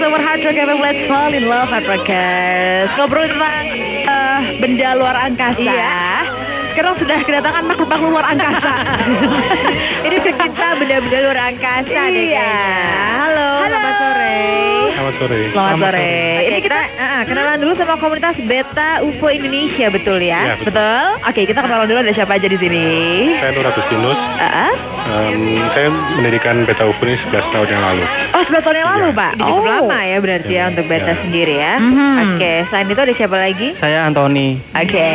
Summer Hard Rock FM, Let's Fall in Love Hard Rockers. Ngobrol tentang benda luar angkasa. Iya. Sekarang sudah kedatangan makhluk-makhluk luar angkasa. Ini pecinta benda-benda luar angkasa deh Iya. kayaknya. Halo, selamat sore. Selamat sore. Selamat sore. Oke, Ini kita kenalan dulu sama komunitas Beta UFO Indonesia, betul ya? Iya, betul. betul. Oke, kita kenalan dulu ada siapa aja di sini. Saya Nur Agustinus. Saya mendirikan Beta UFO ini 11 tahun yang lalu. Oh, 11 tahun yang lalu, Iya. Pak. Udah cukup lama ya berarti ya untuk Beta Iya. sendiri ya. Mhm. Oke, selain itu ada siapa lagi? Saya Antoni. Oke.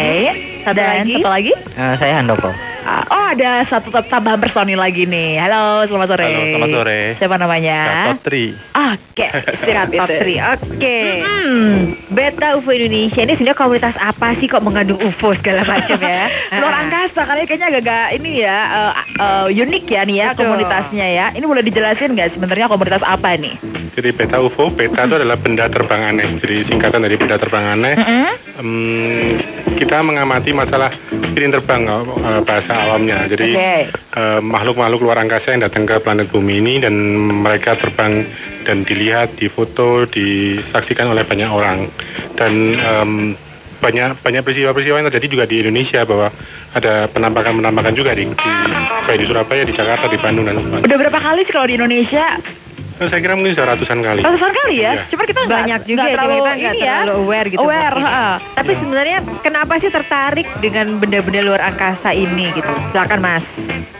Satu lagi? Satu lagi? Saya Handoko. Oh, ada satu tambahan personil lagi nih. Halo, selamat sore. Halo, selamat sore. Siapa namanya? Top 3. Oke, istirahat Top itu. 3. Oke. Hmm. Beta UFO Indonesia ini sebenarnya komunitas apa sih kok mengandung UFO segala macam ya? Luar angkasa, kayaknya agak-agak ini ya unik ya nih ya Betul. komunitasnya ya. Ini boleh dijelasin nggak sebenarnya komunitas apa nih? Jadi Beta UFO, Beta itu adalah benda terbang aneh. Jadi singkatan dari benda terbang aneh. Kita mengamati masalah piring terbang bahasa awamnya. Jadi makhluk-makhluk luar angkasa yang datang ke planet bumi ini dan mereka terbang dan dilihat, difoto, disaksikan oleh banyak orang. Dan banyak peristiwa-peristiwa yang terjadi juga di Indonesia bahwa ada penampakan juga kayak di Surabaya, di Jakarta, di Bandung dan sebagainya. Udah berapa kali sih kalau di Indonesia? Saya kira mungkin sudah ratusan kali. Ratusan kali ya? Iya. Cuma kita Banyak juga nggak ya, terlalu kita nggak ini ya. terlalu aware gitu. Aware, mungkin. ha. Tapi sebenarnya kenapa sih tertarik dengan benda-benda luar angkasa ini gitu? Silakan Mas.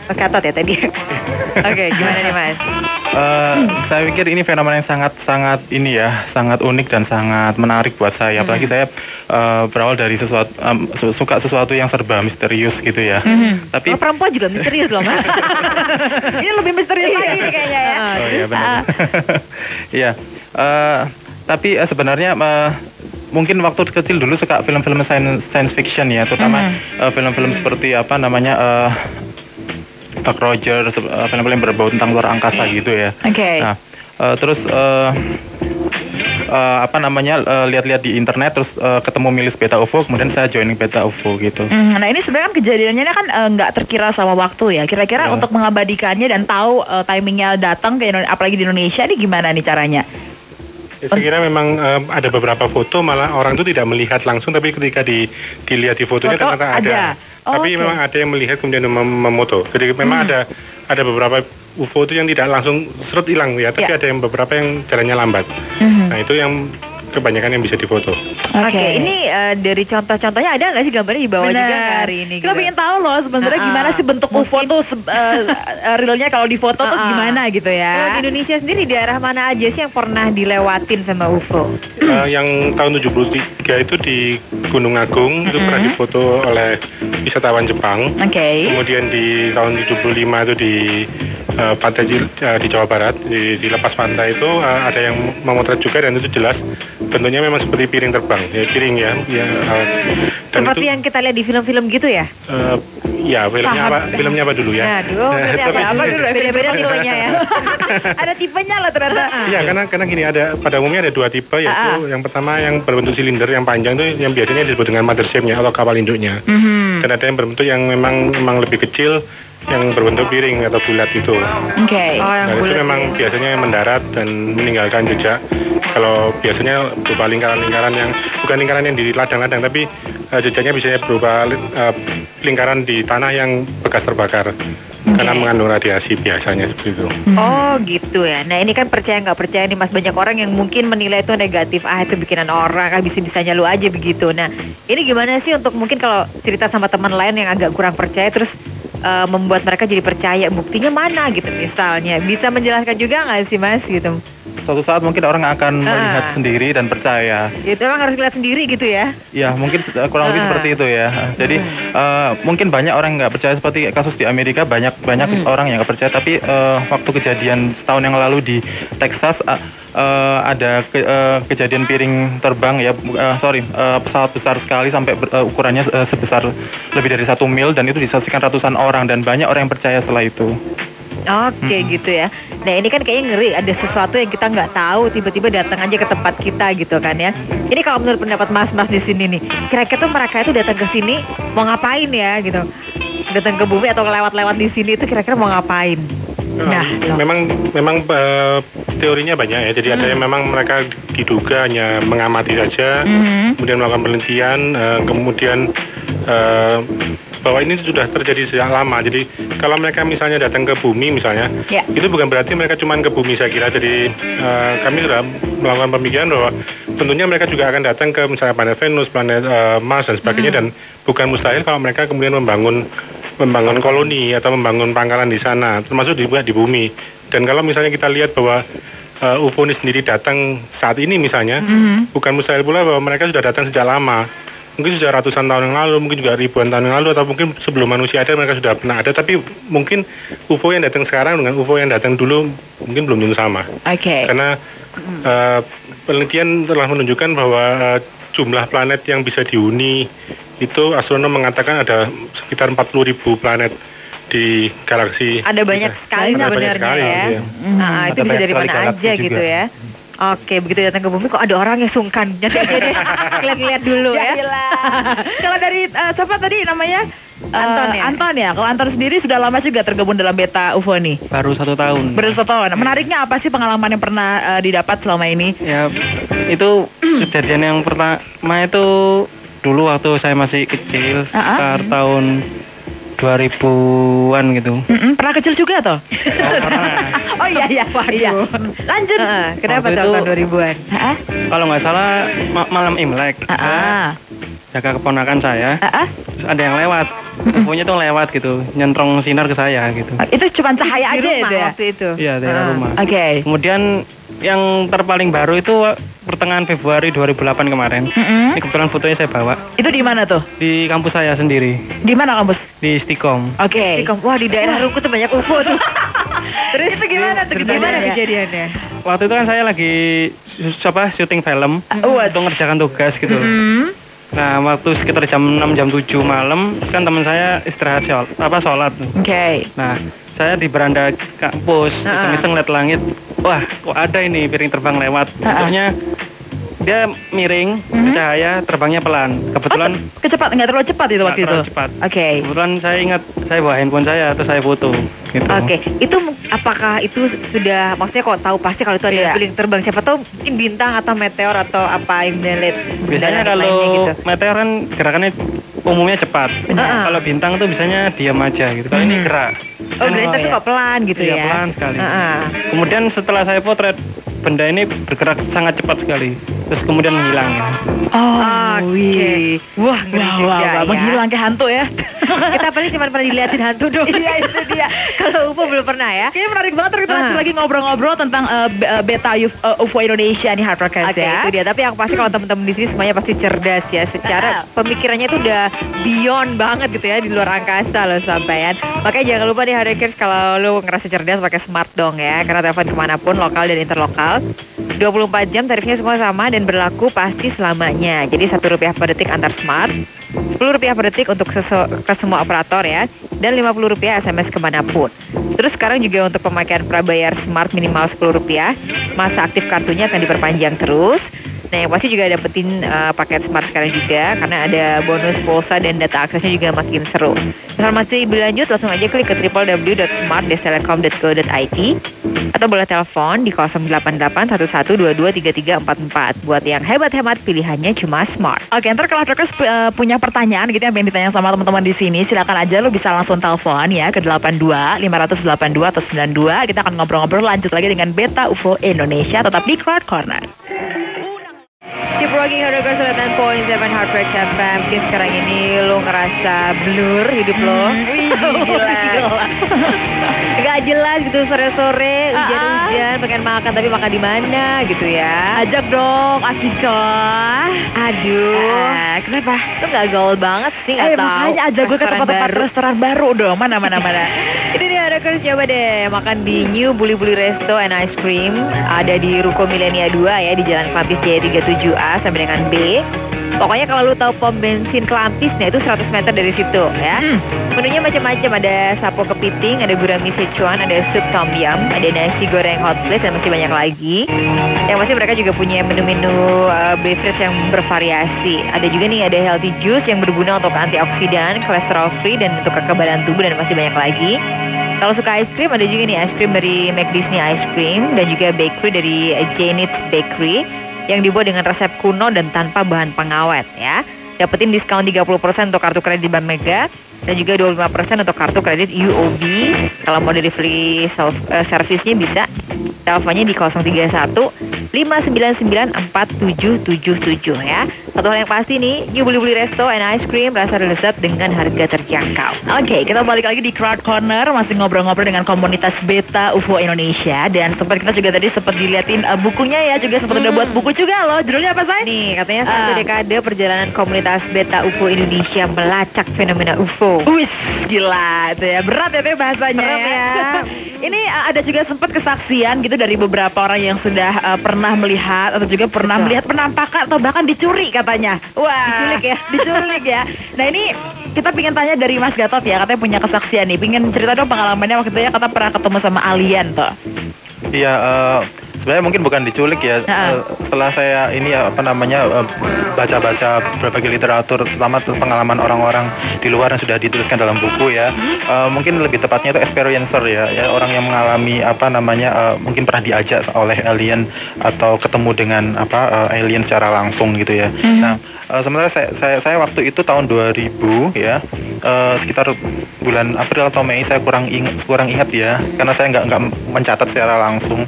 Ketot ya tadi. Oke, gimana nih Mas? Saya pikir ini fenomena yang sangat unik dan sangat menarik buat saya. Apalagi saya berawal dari suka sesuatu yang serba misterius gitu ya. Tapi Oh, perempuan juga misterius loh Mas. Ini lebih misterius lagi nih kayaknya ya. Oh iya benar. Iya. Tapi sebenarnya mungkin waktu kecil dulu suka film-film science fiction ya, terutama film-film seperti apa namanya Buck Rogers, film-film yang berbau tentang luar angkasa gitu ya. Oke. Nah, terus lihat-lihat di internet, terus ketemu milis Beta UFO, kemudian saya joining Beta UFO gitu. Nah ini sebenarnya kan kejadiannya kan nggak terkira sama waktu ya. Kira-kira Ya. untuk mengabadikannya dan tahu timingnya datang ke Indonesia, apalagi di Indonesia, ini gimana nih caranya? Ya, saya kira memang ada beberapa foto malah orang itu tidak melihat langsung, tapi ketika dilihat di fotonya Foto ternyata ada. Tapi oke. memang ada yang melihat kemudian memoto. Jadi memang ada beberapa UFO itu yang tidak langsung seret hilang ya, tapi Ya. ada yang beberapa yang jalannya lambat. Nah itu yang kebanyakan yang bisa difoto. Oke, ini dari contoh-contohnya ada nggak sih gambarnya di bawah juga nggak hari ini? Kita gitu? pengen tahu loh sebenarnya gimana sih bentuk UFO Mungkin. tuh realnya kalau di foto tuh gimana gitu Kalau ya? di Indonesia sendiri di daerah mana aja sih yang pernah dilewatin sama UFO? Yang tahun 73 itu di Gunung Agung itu pernah difoto oleh wisatawan Jepang. Oke. Kemudian di tahun 75 itu di pantai di Jawa Barat, di lepas pantai itu ada yang memotret juga, dan itu jelas bentuknya memang seperti piring terbang, ya piring ya. Dan Seperti itu, yang kita lihat di film-film gitu ya? ya filmnya apa dulu ya? Aduh, apa dulu? Beda-beda tipenya ya. Ada tipenya lah ternyata. Iya, karena gini, pada umumnya ada dua tipe, yaitu yang pertama yang berbentuk silinder yang panjang itu yang biasanya disebut dengan mothership-nya atau kapal induknya. Dan ada yang berbentuk yang memang lebih kecil, yang berbentuk piring atau bulat itu. Oke. Oh, yang Dan itu bulat memang ya. biasanya mendarat dan meninggalkan jejak. Kalau biasanya berupa lingkaran-lingkaran yang bukan lingkaran yang di ladang-ladang, tapi jejaknya biasanya berupa lingkaran di tanah yang bekas terbakar karena mengandung radiasi biasanya seperti itu. Oh gitu ya. Nah ini kan percaya nggak percaya nih Mas, banyak orang yang mungkin menilai itu negatif, itu bikinan orang, bisa-bisanya lu aja begitu. Nah ini gimana sih untuk mungkin kalau cerita sama teman lain yang agak kurang percaya terus membuat mereka jadi percaya, buktinya mana gitu misalnya, bisa menjelaskan juga nggak sih Mas gitu? Suatu saat mungkin orang akan melihat sendiri dan percaya. Itu emang harus lihat sendiri gitu ya? Ya mungkin kurang lebih seperti itu ya. Jadi mungkin banyak orang yang nggak percaya, seperti kasus di Amerika, banyak orang yang nggak percaya. Tapi waktu kejadian setahun yang lalu di Texas ada kejadian piring terbang ya, pesawat besar sekali sampai ukurannya sebesar lebih dari 1 mil, dan itu disaksikan ratusan orang, dan banyak orang yang percaya setelah itu. Oke gitu ya. Nah ini kan kayaknya ngeri, ada sesuatu yang kita nggak tahu tiba-tiba datang aja ke tempat kita gitu kan ya. Ini kalau menurut pendapat Mas di sini nih, kira-kira tuh mereka itu datang ke sini mau ngapain ya gitu? Datang ke bumi atau lewat-lewat di sini itu kira-kira mau ngapain? Memang teorinya banyak ya. Jadi ada yang memang mereka diduga hanya mengamati saja, kemudian melakukan penelitian, kemudian bahwa ini sudah terjadi sejak lama. Jadi kalau mereka misalnya datang ke bumi misalnya, itu bukan berarti mereka cuma ke bumi saya kira. Jadi kami sudah melakukan pemikiran bahwa tentunya mereka juga akan datang ke misalnya planet Venus, planet Mars dan sebagainya, dan bukan mustahil kalau mereka kemudian membangun koloni atau membangun pangkalan di sana, termasuk juga di bumi. Dan kalau misalnya kita lihat bahwa UFO ini sendiri datang saat ini misalnya, bukan mustahil pula bahwa mereka sudah datang sejak lama. Mungkin sudah ratusan tahun yang lalu, mungkin juga ribuan tahun yang lalu, atau mungkin sebelum manusia ada mereka sudah pernah ada. Tapi mungkin UFO yang datang sekarang dengan UFO yang datang dulu mungkin belum tentu sama. Karena penelitian telah menunjukkan bahwa jumlah planet yang bisa dihuni itu astronom mengatakan ada sekitar 40.000 planet di galaksi. Ada banyak sekali sebenarnya ya. Itu bisa dari mana aja gitu ya. Oke, begitu datang ke bumi kok ada orang yang sungkan. Jadi aja deh, lihat-lihat dulu ya. Kalau dari siapa tadi namanya? Anton ya? Anton ya. Kalau Anton sendiri sudah lama juga tergabung dalam Beta UFO nih? Baru 1 tahun. Baru 1 tahun. Menariknya apa sih pengalaman yang pernah didapat selama ini? Ya, itu kejadian yang pertama itu dulu waktu saya masih kecil, sekitar tahun 2000-an gitu. Pernah kecil juga toh? Oh iya. Lanjut. Kenapa tahun 2000-an? Kalau nggak salah malam Imlek. Jaga keponakan saya. Terus ada yang lewat. UFO-nya tuh lewat gitu, nyentrong sinar ke saya gitu. Itu cuma cahaya aja ya waktu itu. Iya, daerah rumah. Oke. Kemudian yang terpaling baru itu pertengahan Februari 2008 kemarin. Ini kebetulan fotonya saya bawa. Itu di mana tuh? Di kampus saya sendiri. Di mana kampus? Di Stikom. Oke. Wah, di daerah Ruku tuh banyak UFO tuh. Terus itu gimana tuh? Gimana kejadiannya? Waktu itu kan saya lagi syuting film untuk ngerjakan tugas gitu. Nah, waktu sekitar jam 6, jam 7 malam kan teman saya istirahat sholat. Nah, saya di beranda kampus, iseng-iseng lihat langit. Wah, kok ada ini piring terbang lewat. Bentuknya dia miring, cahaya, terbangnya pelan. Kebetulan nggak terlalu cepat itu waktu itu. Cepat. Oke. Kebetulan saya ingat saya bawa handphone saya atau saya foto. Gitu. Oke. Itu apakah itu sudah, maksudnya kok tahu pasti kalau itu ada piring terbang, siapa tahu mungkin bintang atau meteor atau apa yang dilihat. Biasanya kalau gitu. Meteor kan gerakannya umumnya cepat. Kalau bintang tuh biasanya diam aja gitu. Kalau ini gerak. Berarti kok pelan gitu ya. Iya, pelan sekali. Kemudian setelah saya potret, benda ini bergerak sangat cepat sekali. Terus kemudian menghilang ya. Wah, menghilang kayak hantu ya. Kita paling cuma pernah dilihatin hantu dong. Iya, itu dia. Kalau UFO belum pernah ya. Kayaknya menarik banget. Kita lagi ngobrol-ngobrol tentang Beta UFO Indonesia nih, Hard Rockers ya. Itu dia. Tapi yang pasti kalau teman-teman di sini semuanya pasti cerdas ya. Secara pemikirannya itu udah beyond banget gitu ya, di luar angkasa loh sampean. Makanya jangan lupa nih Hard Rockers, kalau lu ngerasa cerdas pakai smart dong ya. Karena telepon kemanapun, lokal dan interlokal, 24 jam tarifnya semua sama dan berlaku pasti selamanya. Jadi Rp1 per detik antar smart, Rp10 per detik untuk ke semua operator ya, dan Rp50 SMS kemanapun. Terus sekarang juga untuk pemakaian prabayar smart minimal Rp10, masa aktif kartunya akan diperpanjang terus. Nah, yang pasti juga dapetin paket smart sekarang juga, karena ada bonus pulsa dan data aksesnya juga makin seru. Informasi lebih lanjut langsung aja klik ke www.smart-telekom.co.id atau boleh telepon di 08811223344. Buat yang hebat-hebat, pilihannya cuma smart. Oke, ntar kalau Rockers punya pertanyaan gitu yang pengen ditanya sama teman-teman di sini, silakan aja lo bisa langsung telepon ya ke 82-582 atau 92. Kita akan ngobrol-ngobrol lanjut lagi dengan Beta UFO Indonesia, tetap di Crowd Corner. Keep rocking Hard Rockers 9.7 Hard Rock FM. Mungkin sekarang ini lo ngerasa blur hidup lo. Gak jelas gitu, sore-sore hujan-hujan pengen makan tapi makan di mana gitu ya. Ajak dong, asik coy. Aduh, kenapa? Lo gak gaul banget sih, gak tau. Makanya ajak gue ke tempat-tempat restoran baru dong. Mana. Ini dia Hard Rockers, coba deh makan di New Buli-Buli Resto and Ice Cream. Ada di Ruko Milenia 2 ya, di Jalan Klampis Jaya 37A sampai dengan B. Pokoknya kalau lu tahu pom bensin Klampisnya itu 100 meter dari situ ya. Menunya macam-macam, ada sapo kepiting, ada gurami Sichuan, ada sup tom yum, ada nasi goreng hot plate dan masih banyak lagi. Yang pasti mereka juga punya menu-menu beverage yang bervariasi. Ada juga nih, ada healthy juice yang berguna untuk antioksidan, kolesterol free dan untuk kekebalan tubuh dan masih banyak lagi. Kalau suka ice cream, ada juga nih ice cream dari Mac Disney Ice Cream dan juga bakery dari Janet's Bakery yang dibuat dengan resep kuno dan tanpa bahan pengawet ya. Dapetin diskon 30% untuk kartu kredit Bank Mega dan juga 25% untuk kartu kredit UOB. Kalau mau delivery service-nya bisa teleponnya di 031 599 4777 ya. Satu hal yang pasti nih, you beli resto and ice cream rasa lezat dengan harga terjangkau. Oke, kita balik lagi di Crowd Corner, masih ngobrol-ngobrol dengan komunitas Beta UFO Indonesia. Dan sempat kita juga tadi sempat diliatin bukunya ya, juga sempat udah buat buku juga loh. Judulnya apa, Say? Nih, katanya 1 dekade perjalanan komunitas Beta UFO Indonesia melacak fenomena UFO. Wis, gila itu ya, berat ya bahasanya. Berat ya. Ini ada juga sempat kesaksian gitu dari beberapa orang yang sudah pernah melihat atau juga pernah melihat penampakan atau bahkan dicuri katanya. Wah, diculik ya. Nah ini kita pengen tanya dari Mas Gatot ya, katanya punya kesaksian nih. Pengen cerita dong pengalamannya waktu itu ya, kata pernah ketemu sama alien tuh. Iya, sebenarnya mungkin bukan diculik ya. Setelah saya ini baca-baca berbagai literatur, terutama pengalaman orang-orang di luar yang sudah dituliskan dalam buku ya. Mungkin lebih tepatnya itu experiencer ya, orang yang mengalami mungkin pernah diajak oleh alien atau ketemu dengan alien secara langsung gitu ya. Nah, sementara saya waktu itu tahun 2000 ya, sekitar bulan April atau Mei, saya kurang ingat ya, karena saya nggak mencatat secara langsung.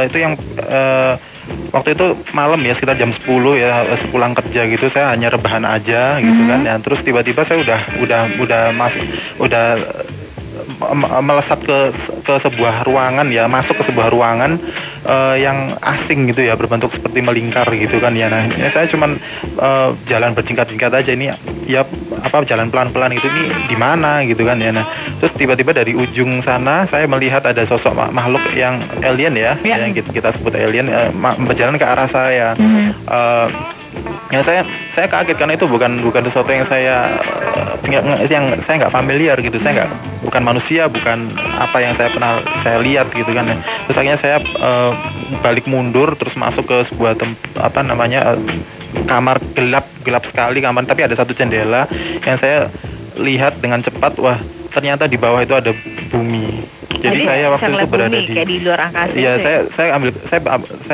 Itu yang waktu itu malam ya, sekitar jam 10 ya, sepulang kerja gitu, saya hanya rebahan aja gitu kan ya. Terus tiba-tiba saya udah melesat ke sebuah ruangan ya, masuk ke sebuah ruangan yang asing gitu ya, berbentuk seperti melingkar gitu kan ya. Nah, saya cuman jalan berjingkat-jingkat aja, ini ya jalan pelan-pelan gitu, ini di mana gitu kan ya. Nah, terus tiba-tiba dari ujung sana saya melihat ada sosok makhluk yang alien ya, yang kita sebut alien, berjalan ke arah saya. Ya saya kaget karena itu bukan sesuatu yang saya nggak familiar gitu. Saya bukan manusia, bukan apa yang saya lihat gitu kan. Terus akhirnya saya balik mundur terus masuk ke sebuah kamar gelap sekali kamar, tapi ada satu jendela yang saya lihat dengan cepat. Wah, ternyata di bawah itu ada bumi. Jadi saya waktu itu berada kayak di luar angkasa. Iya,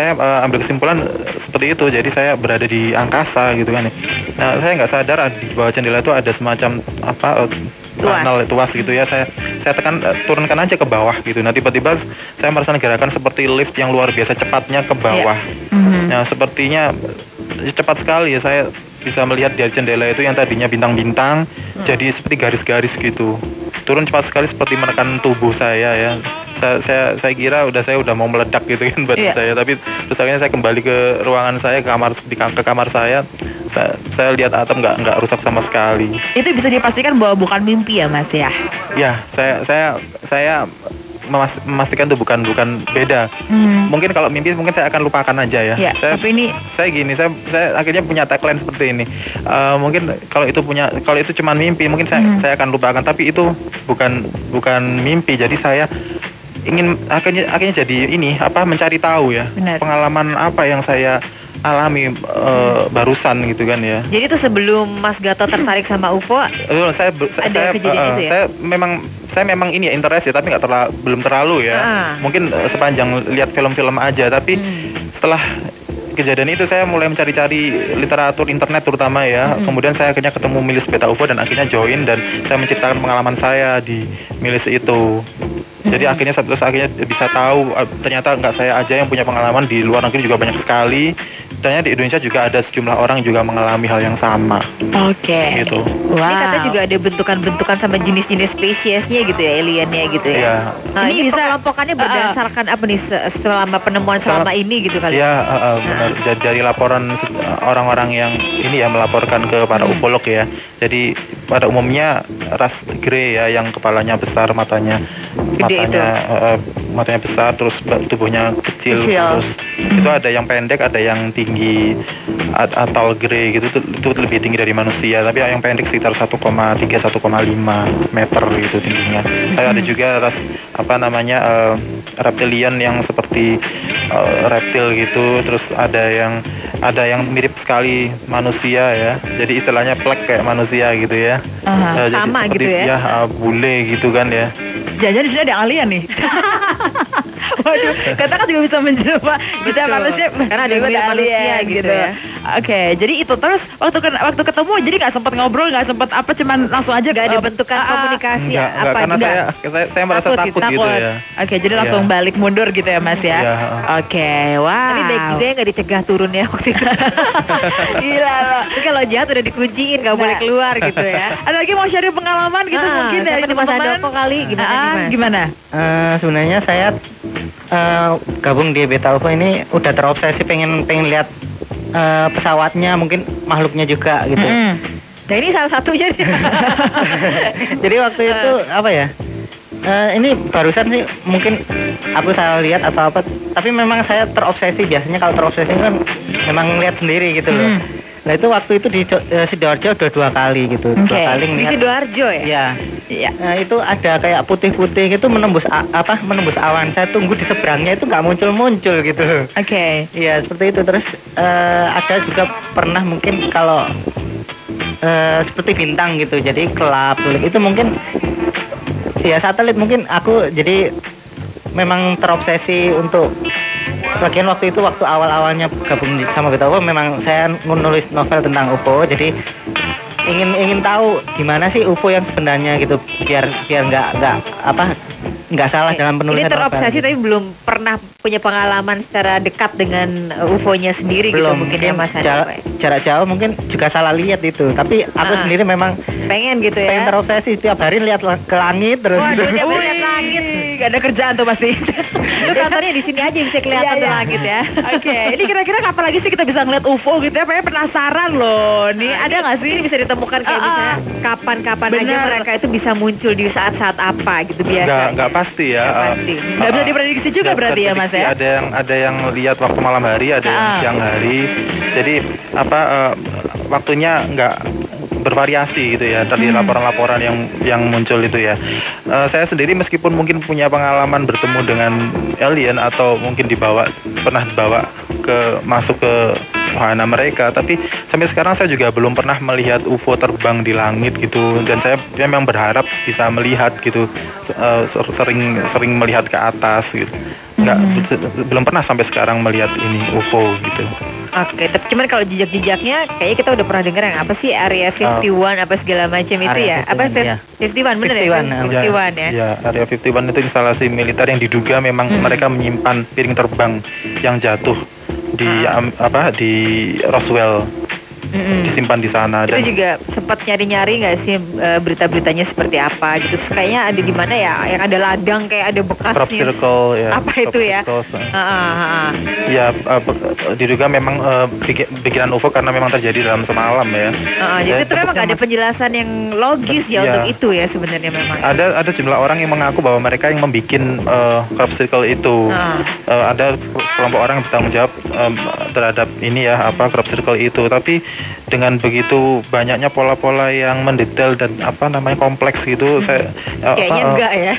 saya ambil kesimpulan seperti itu. Jadi saya berada di angkasa gitu kan. Nah, saya nggak sadar di bawah jendela itu ada semacam tunnel tuas gitu ya. Saya turunkan aja ke bawah gitu. Nah, tiba-tiba saya merasakan gerakan seperti lift yang luar biasa cepatnya ke bawah. Nah, sepertinya cepat sekali ya, saya bisa melihat dari jendela itu yang tadinya bintang-bintang jadi seperti garis-garis gitu. Turun cepat sekali seperti menekan tubuh saya ya. Saya kira saya udah mau meledak gitu kan badan saya, tapi terus akhirnya saya kembali ke ruangan saya, ke kamar saya. Saya lihat atap nggak rusak sama sekali. Itu bisa dipastikan bahwa bukan mimpi ya, Mas ya? Ya, saya memastikan itu bukan beda. Mungkin kalau mimpi mungkin saya akan lupakan aja ya. Tapi ini saya akhirnya punya tagline seperti ini. Mungkin kalau itu cuma mimpi mungkin saya akan lupakan, tapi itu bukan mimpi. Jadi saya ingin akhirnya jadi mencari tahu ya. Benar. Pengalaman apa yang saya alami barusan gitu kan ya. Jadi itu sebelum Mas Gatot tertarik sama UFO, ada kejadian itu ya? Saya memang ini ya interest ya, tapi belum terlalu ya. Mungkin sepanjang lihat film-film aja, tapi setelah kejadian itu saya mulai mencari-cari literatur internet terutama ya. Kemudian saya akhirnya ketemu milis Beta UFO dan akhirnya join, dan saya menceritakan pengalaman saya di milis itu. Jadi akhirnya bisa tahu ternyata nggak saya aja yang punya pengalaman, di luar negeri juga banyak sekali. Ternyata di Indonesia juga ada sejumlah orang juga mengalami hal yang sama. Oke. Gitu. Wow. Ini katanya juga ada bentukan-bentukan sama jenis-jenis spesiesnya gitu ya, aliennya gitu ya. Iya. Nah, ini bisa kelompokannya berdasarkan apa nih selama penemuan selama ini gitu kali? Iya, benar. Dari laporan orang-orang yang ini ya melaporkan ke para ufolog ya. Jadi pada umumnya ras grey ya, yang kepalanya besar, matanya besar, terus tubuhnya kecil. Terus itu ada yang pendek, ada yang tinggi atau grey gitu, itu lebih tinggi dari manusia, tapi yang pendek sekitar 1,3-1,5 meter gitu tingginya. Ada juga ras reptilian yang seperti reptil gitu, terus ada yang mirip sekali manusia ya, jadi istilahnya plek kayak manusia gitu ya. Sama jadi gitu ya? Ya bule gitu kan ya. Jangan-jangan di sini ada alien nih. Waduh, kata kan juga bisa menjelma. Bisa manusia. Karena ada alien manusia gitu ya. Oke, jadi itu terus waktu ketemu jadi nggak sempat ngobrol, nggak sempat apa, cuman langsung aja Gak ada bentukan komunikasi enggak, karena saya merasa takut gitu ya. Oke, jadi langsung balik mundur gitu ya Mas ya. Iya. Oke, wow. Tapi baik juga ya nggak dicegah turun ya waktu itu. Gila loh. Tapi kalau jahat udah dikunciin nggak boleh keluar gitu ya. Ada lagi mau share pengalaman gitu mungkin dari Mas Handoko kali gimana? Sebenarnya saya gabung di Beta UFO ini udah terobsesi pengen lihat pesawatnya, mungkin makhluknya juga gitu. Nah ini salah satunya nih. Jadi waktu itu apa ya? Ini barusan sih mungkin aku salah lihat atau apa, tapi memang saya terobsesi. Biasanya kalau terobsesi kan memang lihat sendiri gitu loh. Nah itu waktu itu di Sidoarjo udah 2 kali gitu. 2 kali Di ngeliat. Sidoarjo ya? Iya. Nah, itu ada kayak putih-putih gitu menembus menembus awan. Saya tunggu di seberangnya itu nggak muncul gitu. Oke. Iya seperti itu. Terus ada juga pernah mungkin kalau seperti bintang gitu. Jadi kelap itu mungkin ya satelit. Mungkin aku jadi memang terobsesi untuk bagian waktu itu, waktu awal-awalnya gabung sama Beta UFO, memang saya nulis novel tentang UFO. Jadi ingin tahu gimana sih UFO yang sebenarnya gitu, biar nggak salah dalam penulisan. Ini terobsesi novel, tapi belum pernah punya pengalaman secara dekat dengan UFO-nya sendiri belum, gitu mungkin ya Mas Handoko. Jarak jauh mungkin juga salah lihat itu. Tapi aku sendiri memang pengen gitu ya. Pengen terobsesi, tiap hari lihat ke langit terus. Waduh, tiap hari lihat langit. Gak ada kerjaan tuh pasti. Itu kantornya di sini aja bisa kelihatan tuh langit ya. Oke, ini kira-kira kapan lagi sih kita bisa ngeliat UFO gitu ya? Pengen penasaran loh. Nih ada nggak sih? Ini bisa ditemukan kayak misalnya kapan-kapan aja mereka itu bisa muncul di saat-saat apa gitu biasa. Nggak pasti ya. Nggak bisa diprediksi juga berarti ya Mas ya? Ada yang lihat waktu malam hari, ada yang siang hari. Jadi waktunya nggak bervariasi gitu ya dari laporan-laporan yang muncul itu ya. Saya sendiri meskipun mungkin punya pengalaman bertemu dengan alien atau mungkin pernah dibawa masuk ke wahana mereka, tapi sampai sekarang saya juga belum pernah melihat UFO terbang di langit gitu, dan saya memang berharap bisa melihat gitu, sering melihat ke atas gitu. Belum pernah sampai sekarang melihat ini UFO gitu. Oke, tapi cuman kalau jejak-jejaknya kayaknya kita udah pernah dengar yang apa sih Area 51 apa segala macam itu ya? 51 bener ya? 51 ya? Ya, Area 51 itu instalasi militer yang diduga memang mereka menyimpan piring terbang yang jatuh di di Roswell. Disimpan di sana. Itu juga sempat nyari-nyari nggak sih berita-beritanya seperti apa gitu? Kayaknya ada di mana ya? Yang ada ladang kayak ada bekasnya. Crop circle ya. Apa itu ya? Ya, diduga memang bikinan UFO karena memang terjadi dalam semalam ya. Jadi itu memang nggak ada penjelasan yang logis ya untuk itu ya sebenarnya memang. Ada jumlah orang yang mengaku bahwa mereka yang membuat crop circle itu. Ada kelompok orang yang bertanggung jawab terhadap ini ya crop circle itu. Tapi dengan begitu banyaknya pola-pola yang mendetail dan kompleks gitu, kayaknya enggak ya.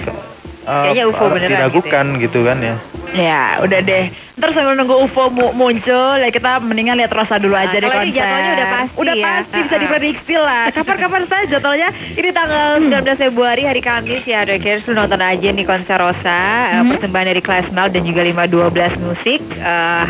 Kayaknya UFO beneran diragukan gitu kan ya. Ya, udah deh. Ntar sambil nunggu UFO muncul, ya kita mendingan lihat Rosa dulu aja deh konser. Jadwalnya udah pasti bisa diprediksi lah. Kapan-kapan saja jadwalnya. Ini tanggal 19 Februari hari Kamis ya, Rekers. Lu nonton aja nih konser Rosa, persembahan dari Class Mel dan juga 512 Musik.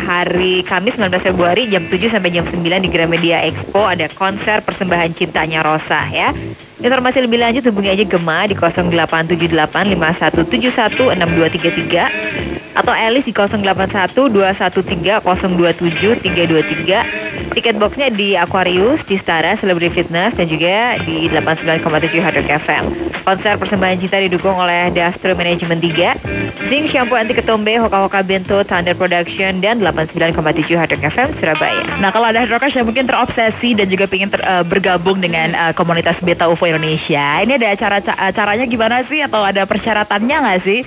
Hari Kamis 19 Februari jam 7 sampai jam 9 di Gramedia Expo ada konser persembahan cintanya Rosa ya. Informasi lebih lanjut hubungi aja Gema di 087851716233 atau Elis di 081213027323. Tiket boxnya di Aquarius, di Stara, Celebrity Fitness dan juga di 89,7 Hard Rock FM. Konser persembahan cinta didukung oleh Dastro Management 3, Zing Shampoo Anti Ketombe, Hoka Hoka Bento, Thunder Production dan 89,7 Hard Rock FM Surabaya. Nah kalau ada Hard Rockers yang mungkin terobsesi dan juga ingin bergabung dengan komunitas Beta UFO Indonesia, ini ada caranya gimana sih, atau ada persyaratannya nggak sih?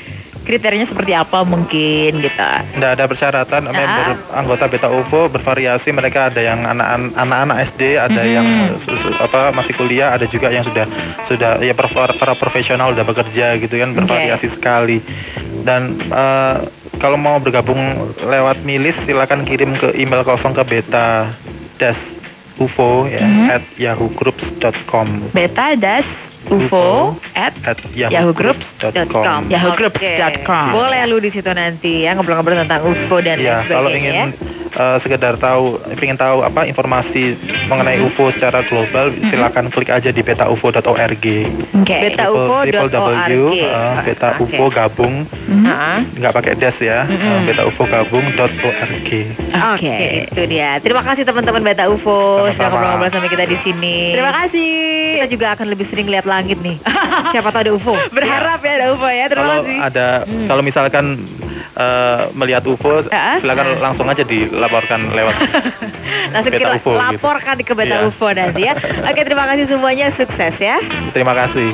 Kriterianya seperti apa mungkin gitu? Nggak ada persyaratan. Member anggota Beta UFO bervariasi. Mereka ada yang anak-anak SD, ada yang masih kuliah, ada juga yang sudah ya para profesional udah bekerja gitu kan, bervariasi sekali. Dan kalau mau bergabung lewat milis, silakan kirim ke email kosong ke beta-ufo ya @yahoogroups.com. Beta ufo@yahoogroups.com. yahoogroups.com. Boleh lu di situ nanti ya ngobrol-ngobrol tentang UFO dan lain sebagainya. Kalau ingin sekedar ingin tahu informasi mengenai UFO secara global, silakan klik aja di betaufo.org. Betaufo.org. Betaufo gabung, nggak pakai dash ya. Betaufogabung.org. Oke, itu dia. Terima kasih teman-teman Beta UFO sudah ngobrol-ngobrol sama kita di sini. Terima kasih. Kita juga akan lebih sering lihat langit nih. Siapa tahu ada UFO. Berharap ya ada UFO ya. Terima kasih. Kalau misalkan melihat UFO, silakan langsung aja dilaporkan lewat langsung Beta kita UFO, laporkan ke Beta UFO nanti ya. Oke, terima kasih semuanya, sukses ya. Terima kasih.